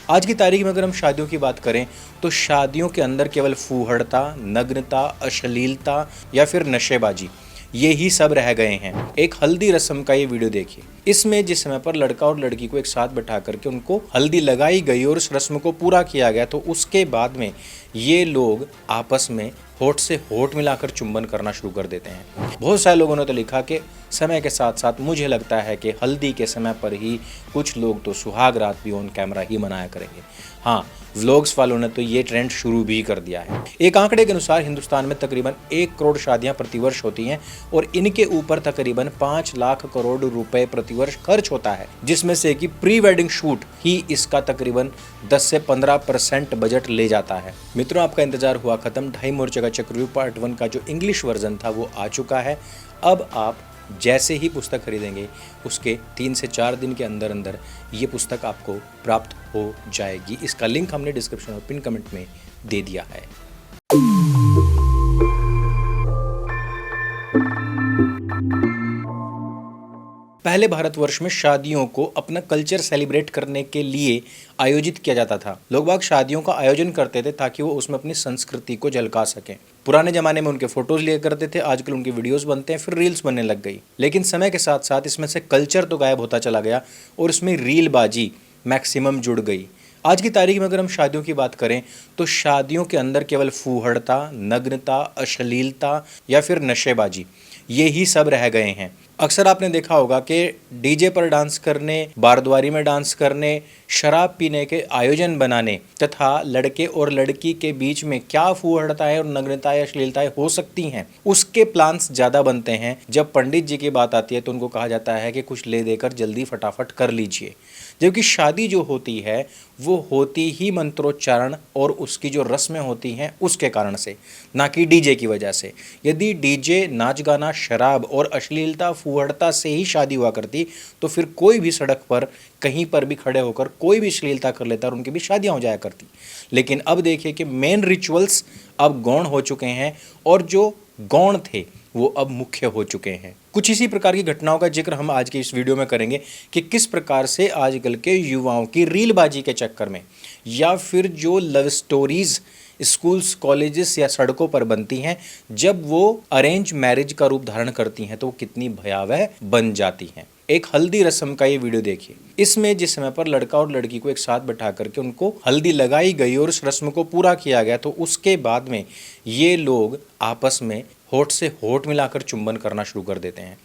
आज की तारीख में अगर हम शादियों की बात करें तो शादियों के अंदर केवल फूहड़ता, नग्नता, अश्लीलता या फिर नशेबाजी ये ही सब रह गए हैं। एक हल्दी रस्म का ये वीडियो देखिए। इसमें जिस समय पर लड़का और लड़की को एक साथ बैठा करके उनको हल्दी लगाई गई और उस रस्म को पूरा किया गया, तो उसके बाद में ये लोग आपस में होठ से होठ मिलाकर चुंबन करना शुरू कर देते हैं। बहुत सारे लोगों ने तो लिखा कि समय के साथ साथ मुझे लगता है कि हल्दी के समय पर ही कुछ लोग तो सुहाग रात भी ऑन कैमरा ही मनाया करेंगे। हाँ, व्लॉग्स वालों ने तो ये ट्रेंड शुरू भी कर दिया है। एक आंकड़े के अनुसार हिंदुस्तान में तकरीबन 1 करोड़ शादियां प्रतिवर्ष होती हैं और इनके ऊपर तकरीबन 5 लाख करोड़ रुपए प्रतिवर्ष खर्च होता है, जिसमें से कि प्री वेडिंग शूट ही इसका तकरीबन 10 से 15% बजट ले जाता है। मित्रों, आपका इंतजार हुआ खत्म। ढाई मोर्चे का चक्रव्यूह पार्ट 1 का जो इंग्लिश वर्जन था वो आ चुका है। अब आप जैसे ही पुस्तक खरीदेंगे उसके 3 से 4 दिन के अंदर अंदर ये पुस्तक आपको प्राप्त हो जाएगी। इसका लिंक हमने डिस्क्रिप्शन और पिन कमेंट में दे दिया है। पहले भारतवर्ष में शादियों को अपना कल्चर सेलिब्रेट करने के लिए आयोजित किया जाता था। लोग बाग शादियों का आयोजन करते थे ताकि वो उसमें अपनी संस्कृति को झलका सकें। पुराने जमाने में उनके फोटोज लिया करते थे, आजकल उनकी वीडियोस बनते हैं, फिर रील्स बनने लग गई। लेकिन समय के साथ साथ इसमें से कल्चर तो गायब होता चला गया और इसमें रीलबाजी मैक्सिमम जुड़ गई। आज की तारीख में अगर हम शादियों की बात करें तो शादियों के अंदर केवल फूहड़ता, नग्नता, अश्लीलता या फिर नशेबाजी ये ही सब रह गए हैं। अक्सर आपने देखा होगा कि डीजे पर डांस करने, बारद्वारी में डांस करने, शराब पीने के आयोजन बनाने तथा लड़के और लड़की के बीच में क्या फूहड़ताएं और नग्नताएं, अश्लीलताएं हो सकती हैं, उसके प्लान्स ज़्यादा बनते हैं। जब पंडित जी की बात आती है तो उनको कहा जाता है कि कुछ ले देकर जल्दी फटाफट कर लीजिए। जबकि शादी जो होती है वो होती ही मंत्रोच्चारण और उसकी जो रस्में होती हैं उसके कारण से, ना कि डीजे की वजह से। यदि डीजे, नाच गाना, शराब और अश्लीलता, फूहड़ता से ही शादी हुआ करती तो फिर कोई भी सड़क पर कहीं पर भी खड़े होकर कोई भी अश्लीलता कर लेता और उनकी भी शादियां हो जाया करती। लेकिन अब देखिए कि मेन रिचुअल्स अब गौण हो चुके हैं और जो गौण थे वो अब मुख्य हो चुके हैं। कुछ इसी प्रकार की घटनाओं का जिक्र हम आज के इस वीडियो में करेंगे कि किस प्रकार से आजकल के युवाओं की रीलबाजी के चक्कर में या फिर जो लव स्टोरीज स्कूल्स, कॉलेजेस या सड़कों पर बनती हैं, जब वो अरेंज मैरिज का रूप धारण करती हैं तो वो कितनी भयावह बन जाती हैं। एक हल्दी रस्म का ये वीडियो देखिए। इसमें जिस समय पर लड़का और लड़की को एक साथ बैठा करके उनको हल्दी लगाई गई और उस रस्म को पूरा किया गया, तो उसके बाद में ये लोग आपस में होठ से होठ मिलाकर चुंबन करना शुरू कर देते हैं।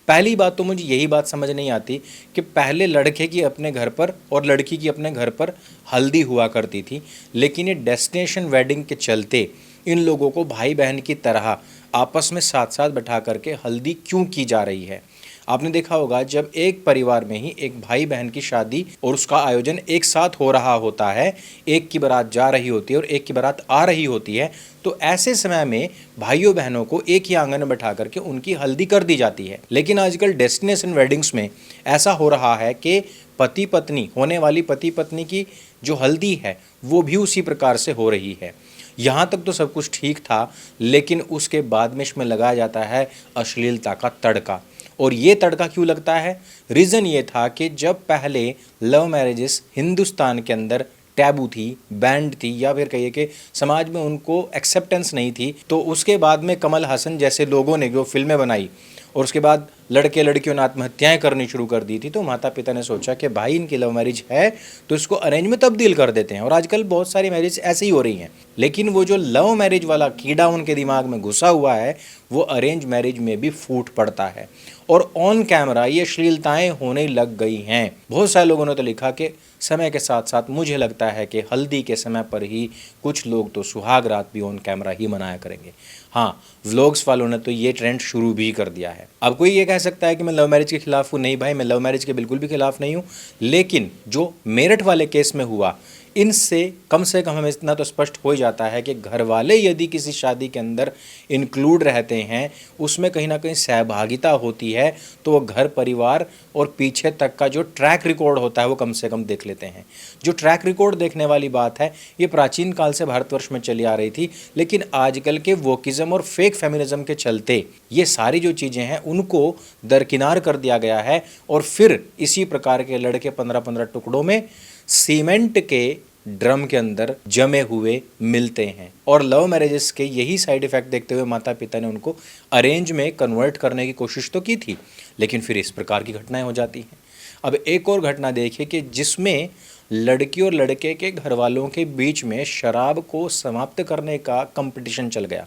पहली बात तो मुझे यही बात समझ नहीं आती कि पहले लड़के की अपने घर पर और लड़की की अपने घर पर हल्दी हुआ करती थी, लेकिन ये डेस्टिनेशन वेडिंग के चलते इन लोगों को भाई बहन की तरह आपस में साथ साथ बैठा करके हल्दी क्यों की जा रही है। आपने देखा होगा जब एक परिवार में ही एक भाई बहन की शादी और उसका आयोजन एक साथ हो रहा होता है, एक की बारात जा रही होती है और एक की बारात आ रही होती है, तो ऐसे समय में भाइयों बहनों को एक ही आंगन में बैठा करके उनकी हल्दी कर दी जाती है। लेकिन आजकल डेस्टिनेशन वेडिंग्स में ऐसा हो रहा है कि पति पत्नी, होने वाली पति पत्नी की जो हल्दी है वो भी उसी प्रकार से हो रही है। यहाँ तक तो सब कुछ ठीक था, लेकिन उसके बाद में इसमें लगाया जाता है अश्लीलता का तड़का। और ये तड़का क्यों लगता है? रीज़न ये था कि जब पहले लव मैरिजेस हिंदुस्तान के अंदर टैबू थी, बैंड थी, या फिर कहिए कि समाज में उनको एक्सेप्टेंस नहीं थी, तो उसके बाद में कमल हसन जैसे लोगों ने जो फिल्में बनाई और उसके बाद लड़के लड़कियों ने आत्महत्याएं करनी शुरू कर दी थी, तो माता पिता ने सोचा कि भाई इनकी लव मैरिज है तो इसको अरेंज में तब्दील कर देते हैं। और आजकल बहुत सारी मैरिज ऐसी ही हो रही हैं। लेकिन वो जो लव मैरिज वाला कीड़ा उनके दिमाग में घुसा हुआ है वो अरेंज मैरिज में भी फूट पड़ता है और ऑन कैमरा ये अश्लीलताएं होने लग गई हैं। बहुत सारे लोगों ने तो लिखा कि समय के साथ साथ मुझे लगता है कि हल्दी के समय पर ही कुछ लोग तो सुहाग रात भी ऑन कैमरा ही मनाया करेंगे। हाँ, व्लॉग्स वालों ने तो ये ट्रेंड शुरू भी कर दिया है। अब कोई ये कह सकता है कि मैं लव मैरिज के खिलाफ हूँ। नहीं भाई, मैं लव मैरिज के बिल्कुल भी खिलाफ नहीं हूँ, लेकिन जो मेरठ वाले केस में हुआ इनसे कम से कम हमें इतना तो स्पष्ट हो जाता है कि घर वाले यदि किसी शादी के अंदर इंक्लूड रहते हैं, उसमें कहीं ना कहीं सहभागिता होती है, तो वो घर परिवार और पीछे तक का जो ट्रैक रिकॉर्ड होता है वो कम से कम देख लेते हैं। जो ट्रैक रिकॉर्ड देखने वाली बात है ये प्राचीन काल से भारतवर्ष में चली आ रही थी, लेकिन आजकल के वोकिज़म और फेक फेमिनिज्म के चलते ये सारी जो चीज़ें हैं उनको दरकिनार कर दिया गया है और फिर इसी प्रकार के लड़के 15-15 टुकड़ों में सीमेंट के ड्रम के अंदर जमे हुए मिलते हैं। और लव मैरिजेस के यही साइड इफेक्ट देखते हुए माता पिता ने उनको अरेंज में कन्वर्ट करने की कोशिश तो की थी, लेकिन फिर इस प्रकार की घटनाएं हो जाती हैं। अब एक और घटना देखिए कि जिसमें लड़की और लड़के के घर वालों के बीच में शराब को समाप्त करने का कंपटीशन चल गया।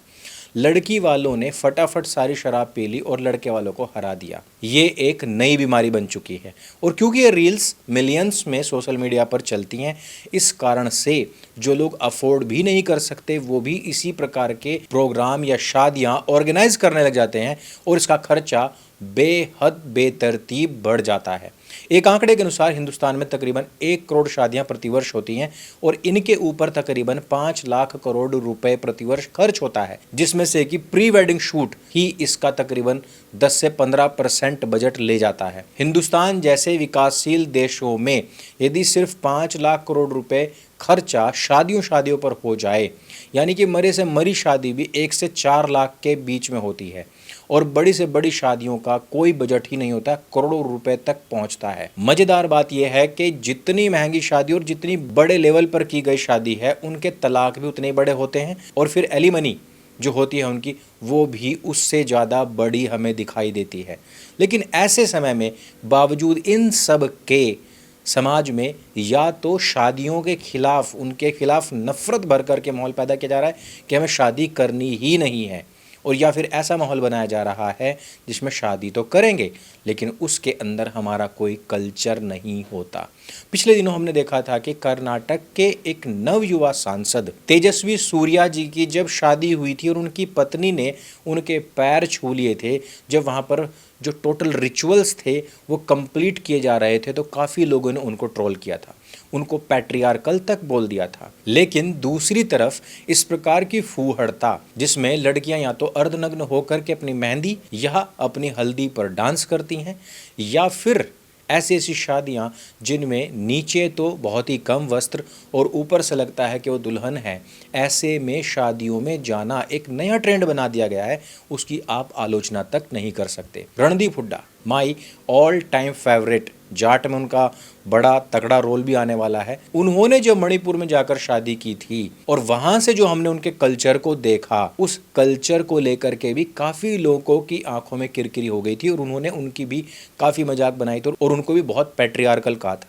लड़की वालों ने फटाफट सारी शराब पी ली और लड़के वालों को हरा दिया। ये एक नई बीमारी बन चुकी है। और क्योंकि ये रील्स मिलियंस में सोशल मीडिया पर चलती हैं, इस कारण से जो लोग अफोर्ड भी नहीं कर सकते वो भी इसी प्रकार के प्रोग्राम या शादियां ऑर्गेनाइज करने लग जाते हैं और इसका खर्चा बेहद बेतरतीब बढ़ जाता है। एक आंकड़े के अनुसार हिंदुस्तान में तकरीबन 1 करोड़ शादियां प्रतिवर्ष होती हैं और इनके ऊपर तकरीबन 5 लाख करोड़ रुपए प्रतिवर्ष खर्च होता है, जिसमें से कि प्री वेडिंग शूट ही इसका तकरीबन 10 से 15% बजट ले जाता है। हिंदुस्तान जैसे विकासशील देशों में यदि सिर्फ 5 लाख करोड़ रुपए खर्चा शादियों पर हो जाए, यानी कि मरे से मरी शादी भी 1 से 4 लाख के बीच में होती है और बड़ी से बड़ी शादियों का कोई बजट ही नहीं होता, करोड़ों रुपए तक पहुंचता है। मजेदार बात यह है कि जितनी महंगी शादी और जितनी बड़े लेवल पर की गई शादी है, उनके तलाक भी उतने बड़े होते हैं और फिर एलिमनी जो होती है उनकी, वो भी उससे ज़्यादा बड़ी हमें दिखाई देती है। लेकिन ऐसे समय में बावजूद इन सब के समाज में या तो शादियों के खिलाफ, उनके खिलाफ नफरत भर कर के माहौल पैदा किया जा रहा है कि हमें शादी करनी ही नहीं है, और या फिर ऐसा माहौल बनाया जा रहा है जिसमें शादी तो करेंगे लेकिन उसके अंदर हमारा कोई कल्चर नहीं होता। पिछले दिनों हमने देखा था कि कर्नाटक के एक नवयुवा सांसद तेजस्वी सूर्या जी की जब शादी हुई थी और उनकी पत्नी ने उनके पैर छू लिए थे, जब वहाँ पर जो टोटल रिचुअल्स थे वो कंप्लीट किए जा रहे थे, तो काफ़ी लोगों ने उनको ट्रोल किया था, उनको पैट्रियार्कल तक बोल दिया था। लेकिन दूसरी तरफ इस प्रकार की फूहड़ता जिसमें लड़कियां या तो अर्धनग्न होकर के अपनी मेहंदी या अपनी हल्दी पर डांस करती हैं, या फिर ऐसी ऐसी शादियां जिनमें नीचे तो बहुत ही कम वस्त्र और ऊपर से लगता है कि वो दुल्हन है, ऐसे में शादियों में जाना एक नया ट्रेंड बना दिया गया है, उसकी आप आलोचना तक नहीं कर सकते। Randeep Hooda my all time favourite, Jat में उनका बड़ा तगड़ा रोल भी आने वाला है। उन्होंने जब मणिपुर में जाकर शादी की थी और वहां से जो हमने उनके कल्चर को देखा, उस कल्चर को लेकर के भी काफ़ी लोगों की आंखों में किरकिरी हो गई थी और उन्होंने उनकी भी काफ़ी मजाक बनाई थी और उनको भी बहुत पैट्रियार्कल कहा था।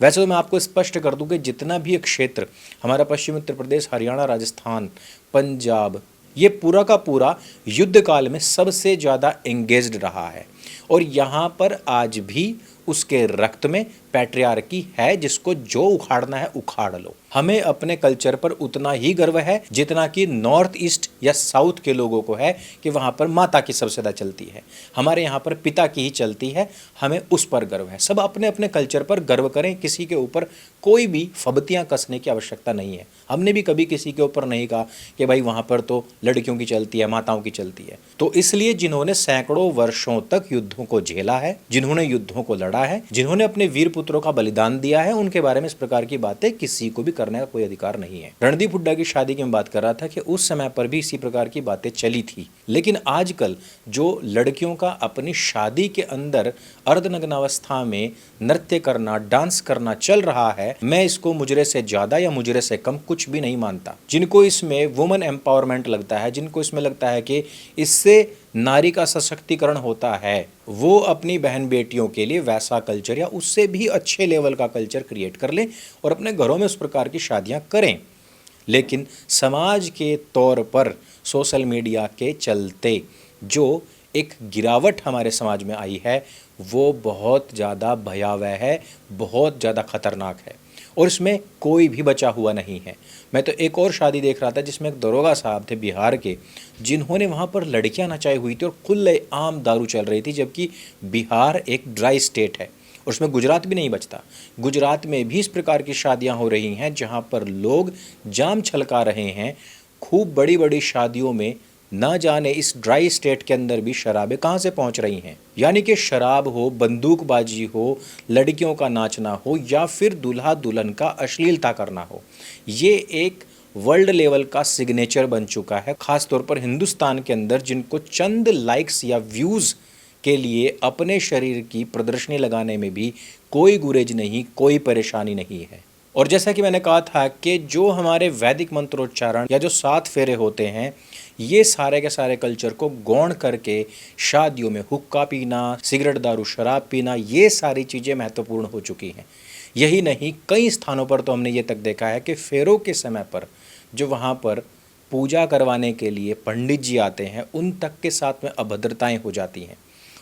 वैसे तो मैं आपको स्पष्ट कर दूं कि जितना भी एक क्षेत्र हमारा पश्चिमी उत्तर प्रदेश, हरियाणा, राजस्थान, पंजाब, ये पूरा का पूरा युद्ध काल में सबसे ज़्यादा एंगेज्ड रहा है और यहाँ पर आज भी उसके रक्त में पैट्रियार्की है, जिसको जो उखाड़ना है उखाड़ लो। हमें अपने कल्चर पर उतना ही गर्व है जितना कि नॉर्थ ईस्ट या साउथ के लोगों को है कि वहाँ पर माता की सबसे ज़्यादा चलती है, हमारे यहाँ पर पिता की ही चलती है, हमें उस पर गर्व है। सब अपने अपने कल्चर पर गर्व करें, किसी के ऊपर कोई भी फबतियाँ कसने की आवश्यकता नहीं है। हमने भी कभी किसी के ऊपर नहीं कहा कि भाई वहाँ पर तो लड़कियों की चलती है, माताओं की चलती है। तो इसलिए जिन्होंने सैकड़ों वर्षों तक युद्धों को झेला है, जिन्होंने युद्धों को लड़ा है, जिन्होंने अपने वीर पुत्रों का बलिदान दिया है, उनके बारे में इस प्रकार की बातें किसी को भी करने का कोई अधिकार नहीं है। रणदीप हुड्डा की शादी की मैं बात कर रहा था कि उस समय पर भी इसी प्रकार की बातें चली थी, लेकिन आजकल जो लड़कियों का अपनी शादी के अंदर अर्धनग्नावस्था में नृत्य करना, डांस करना चल रहा है, मैं इसको मुजरे से ज्यादा या मुजरे से कम कुछ भी नहीं मानता। जिनको इसमें वुमेन एम्पावरमेंट लगता है, जिनको इसमें लगता है कि इससे नारी का सशक्तिकरण होता है, वो अपनी बहन बेटियों के लिए वैसा कल्चर या उससे भी अच्छे लेवल का कल्चर क्रिएट कर लें और अपने घरों में उस प्रकार की शादियां करें। लेकिन समाज के तौर पर सोशल मीडिया के चलते जो एक गिरावट हमारे समाज में आई है वो बहुत ज़्यादा भयावह है, बहुत ज़्यादा खतरनाक है और इसमें कोई भी बचा हुआ नहीं है। मैं तो एक और शादी देख रहा था जिसमें एक दरोगा साहब थे बिहार के, जिन्होंने वहाँ पर लड़कियाँ नचाई हुई थी और खुले आम दारू चल रही थी, जबकि बिहार एक ड्राई स्टेट है और उसमें गुजरात भी नहीं बचता। गुजरात में भी इस प्रकार की शादियाँ हो रही हैं जहाँ पर लोग जाम छलका रहे हैं। खूब बड़ी बड़ी शादियों में ना जाने इस ड्राई स्टेट के अंदर भी शराबें कहाँ से पहुँच रही हैं। यानी कि शराब हो, बंदूकबाजी हो, लड़कियों का नाचना हो या फिर दूल्हा दुल्हन का अश्लीलता करना हो, ये एक वर्ल्ड लेवल का सिग्नेचर बन चुका है। ख़ास तौर पर हिंदुस्तान के अंदर जिनको चंद लाइक्स या व्यूज़ के लिए अपने शरीर की प्रदर्शनी लगाने में भी कोई गुरेज नहीं, कोई परेशानी नहीं है। और जैसा कि मैंने कहा था कि जो हमारे वैदिक मंत्रोच्चारण या जो 7 फेरे होते हैं, ये सारे के सारे कल्चर को गौण करके शादियों में हुक्का पीना, सिगरेट, दारू, शराब पीना, ये सारी चीज़ें महत्वपूर्ण हो चुकी हैं। यही नहीं, कई स्थानों पर तो हमने ये तक देखा है कि फेरों के समय पर जो वहाँ पर पूजा करवाने के लिए पंडित जी आते हैं, उन तक के साथ में अभद्रताएं हो जाती हैं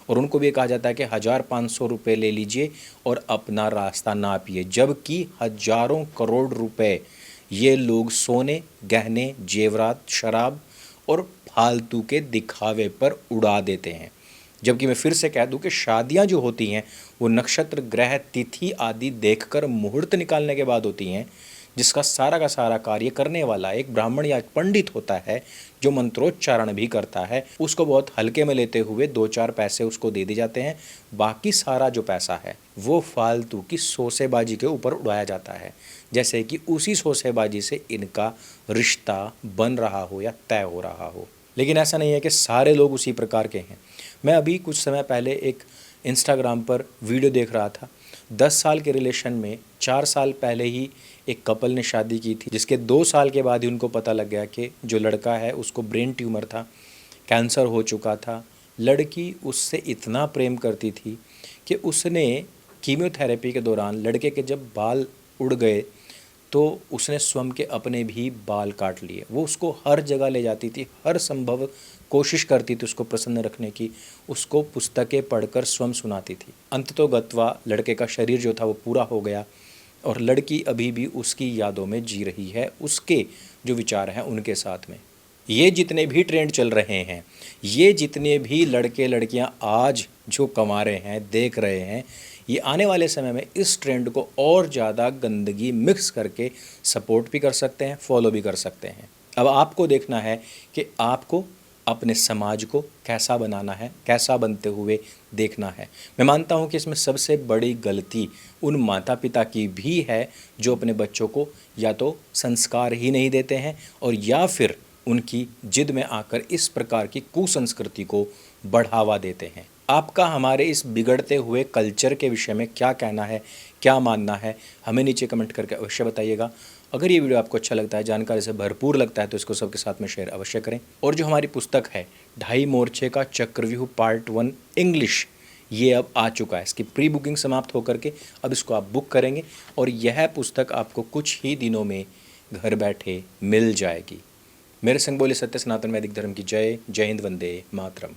और उनको भी कहा जाता है कि 1500 रुपये ले लीजिए और अपना रास्ता नापिए, जबकि हजारों करोड़ रुपए ये लोग सोने, गहने, जेवरात, शराब और फालतू के दिखावे पर उड़ा देते हैं। जबकि मैं फिर से कह दूं कि शादियां जो होती हैं वो नक्षत्र, ग्रह, तिथि आदि देखकर मुहूर्त निकालने के बाद होती हैं, जिसका सारा का सारा कार्य करने वाला एक ब्राह्मण या पंडित होता है, जो मंत्रोच्चारण भी करता है। उसको बहुत हल्के में लेते हुए 2-4 पैसे उसको दे दिए जाते हैं। बाकी सारा जो पैसा है वो फालतू की सोसेबाजी के ऊपर उड़ाया जाता है, जैसे कि उसी सोसेबाजी से इनका रिश्ता बन रहा हो या तय हो रहा हो। लेकिन ऐसा नहीं है कि सारे लोग उसी प्रकार के हैं। मैं अभी कुछ समय पहले एक इंस्टाग्राम पर वीडियो देख रहा था। 10 साल के रिलेशन में 4 साल पहले ही एक कपल ने शादी की थी, जिसके 2 साल के बाद ही उनको पता लग गया कि जो लड़का है उसको ब्रेन ट्यूमर था, कैंसर हो चुका था। लड़की उससे इतना प्रेम करती थी कि उसने कीमोथेरेपी के दौरान लड़के के जब बाल उड़ गए तो उसने स्वयं के अपने भी बाल काट लिए। वो उसको हर जगह ले जाती थी, हर संभव कोशिश करती थी उसको प्रसन्न रखने की, उसको पुस्तकें पढ़कर स्वयं सुनाती थी। अंततोगत्वा लड़के का शरीर जो था वो पूरा हो गया और लड़की अभी भी उसकी यादों में जी रही है, उसके जो विचार हैं उनके साथ में। ये जितने भी ट्रेंड चल रहे हैं, ये जितने भी लड़के लड़कियां आज जो कमा रहे हैं, देख रहे हैं, ये आने वाले समय में इस ट्रेंड को और ज़्यादा गंदगी मिक्स करके सपोर्ट भी कर सकते हैं, फॉलो भी कर सकते हैं। अब आपको देखना है कि आपको अपने समाज को कैसा बनाना है, कैसा बनते हुए देखना है। मैं मानता हूँ कि इसमें सबसे बड़ी गलती उन माता पिता की भी है जो अपने बच्चों को या तो संस्कार ही नहीं देते हैं और या फिर उनकी जिद में आकर इस प्रकार की कुसंस्कृति को बढ़ावा देते हैं। आपका हमारे इस बिगड़ते हुए कल्चर के विषय में क्या कहना है, क्या मानना है, हमें नीचे कमेंट करके अवश्य बताइएगा। अगर ये वीडियो आपको अच्छा लगता है, जानकारी से भरपूर लगता है, तो इसको सबके साथ में शेयर अवश्य करें। और जो हमारी पुस्तक है 2.5 मोर्चे का चक्रव्यूह पार्ट 1 इंग्लिश, ये अब आ चुका है। इसकी प्री बुकिंग समाप्त होकर के अब इसको आप बुक करेंगे और यह पुस्तक आपको कुछ ही दिनों में घर बैठे मिल जाएगी। मेरे संग बोले सत्य सनातन वैदिक धर्म की जय। जय हिंद, वंदे मातरम।